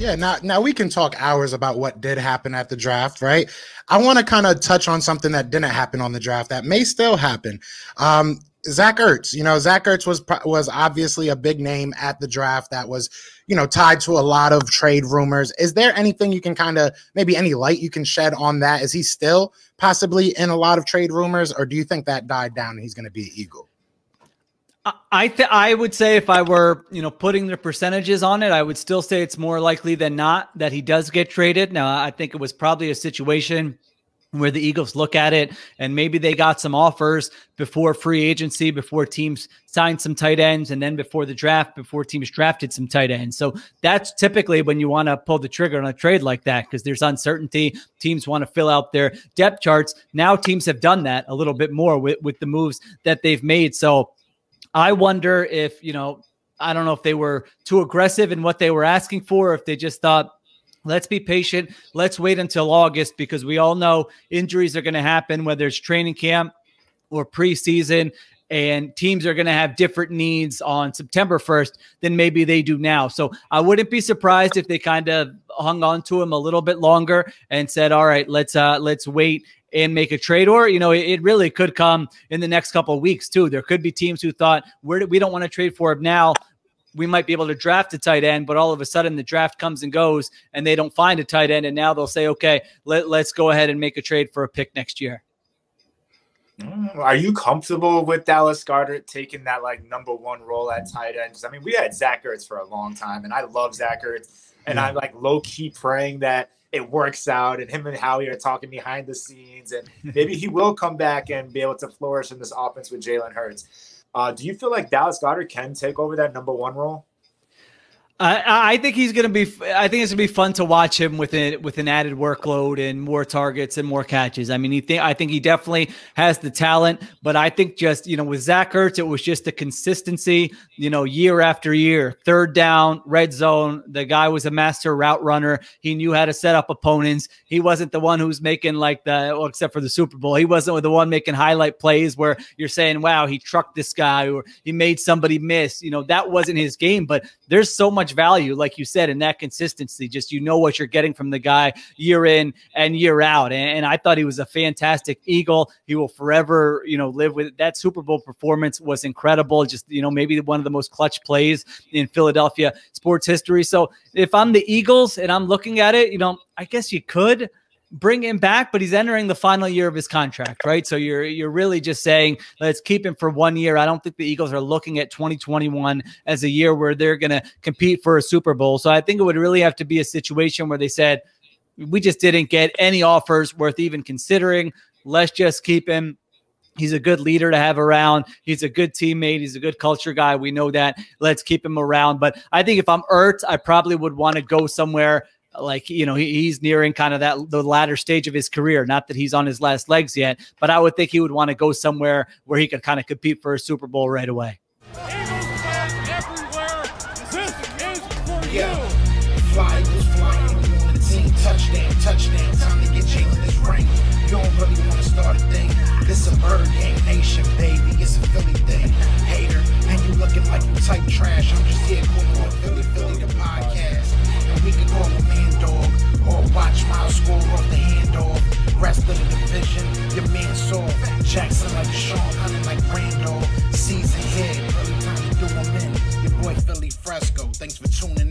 Yeah, now we can talk hours about what did happen at the draft, right? I want to kind of touch on something that didn't happen on the draft that may still happen. Zach Ertz, Zach Ertz was obviously a big name at the draft that was, tied to a lot of trade rumors. Is there anything you can kind of, maybe any light you can shed on that? Is he still possibly in a lot of trade rumors, or do you think that died down and he's going to be an Eagle? I would say if I were, putting the percentages on it, I would still say it's more likely than not that he does get traded. Now, I think it was probably a situation where the Eagles look at it and maybe they got some offers before free agency, before teams signed some tight ends, and then before the draft, before teams drafted some tight ends. So that's typically when you want to pull the trigger on a trade like that, because there's uncertainty. Teams want to fill out their depth charts. Now teams have done that a little bit more with the moves that they've made. So I wonder if, I don't know if they were too aggressive in what they were asking for, or if they just thought, let's be patient. Let's wait until August, because we all know injuries are going to happen, whether it's training camp or preseason, and teams are going to have different needs on September 1st than maybe they do now. So I wouldn't be surprised if they kind of hung on to him a little bit longer and said, all right, let's wait and make a trade. Or, it really could come in the next couple of weeks too. There could be teams who thought, we don't want to trade for him now. We might be able to draft a tight end, but all of a sudden the draft comes and goes and they don't find a tight end. And now they'll say, okay, let's go ahead and make a trade for a pick next year. Are you comfortable with Dallas Goedert taking that #1 role at tight end? I mean, we had Zach Ertz for a long time, and I love Zach Ertz, and I'm low key praying that it works out, and him and Howie are talking behind the scenes, and maybe he will come back and be able to flourish in this offense with Jalen Hurts. Do you feel like Dallas Goedert can take over that #1 role? I think he's going to be. I think it's going to be fun to watch him with an added workload and more targets and more catches. I mean, I think he definitely has the talent, but I think just with Zach Ertz, it was just the consistency. Year after year, third down, red zone. The guy was a master route runner. He knew how to set up opponents. He wasn't the one who's making except for the Super Bowl. He wasn't the one making highlight plays where you're saying, "Wow, he trucked this guy," or he made somebody miss. That wasn't his game. But there's so much value, like you said, in that consistency. Just what you're getting from the guy year in and year out. And I thought he was a fantastic Eagle. He will forever, live with it. That Super Bowl performance was incredible. Just, maybe one of the most clutch plays in Philadelphia sports history. So if I'm the Eagles and I'm looking at it, I guess you could bring him back, but he's entering the final year of his contract, right? So you're really just saying, let's keep him for 1 year. I don't think the Eagles are looking at 2021 as a year where they're going to compete for a Super Bowl. So I think it would really have to be a situation where they said, we just didn't get any offers worth even considering. Let's just keep him. He's a good leader to have around. He's a good teammate. He's a good culture guy. We know that. Let's keep him around. But I think if I'm Ertz, I probably would want to go somewhere he's nearing kind of the latter stage of his career. Not that he's on his last legs yet, but I would think he would want to go somewhere where he could kind of compete for a Super Bowl right away. Eagles everywhere. This is for you. Fly was flying on the team. Touchdown. Time to get Jalen this ring. You don't really want to start a thing. This a bird game nation, baby. It's a Philly thing. Hater, and you looking like you type trash. I'm just here calling on Philly the podcast. And we can call him man dog or watch Miles score off the handoff. Rest of the division, your man saw Jackson like Sean, hunting like Randall. Season here, early time to do him in. Your boy Philly Fresco. Thanks for tuning in.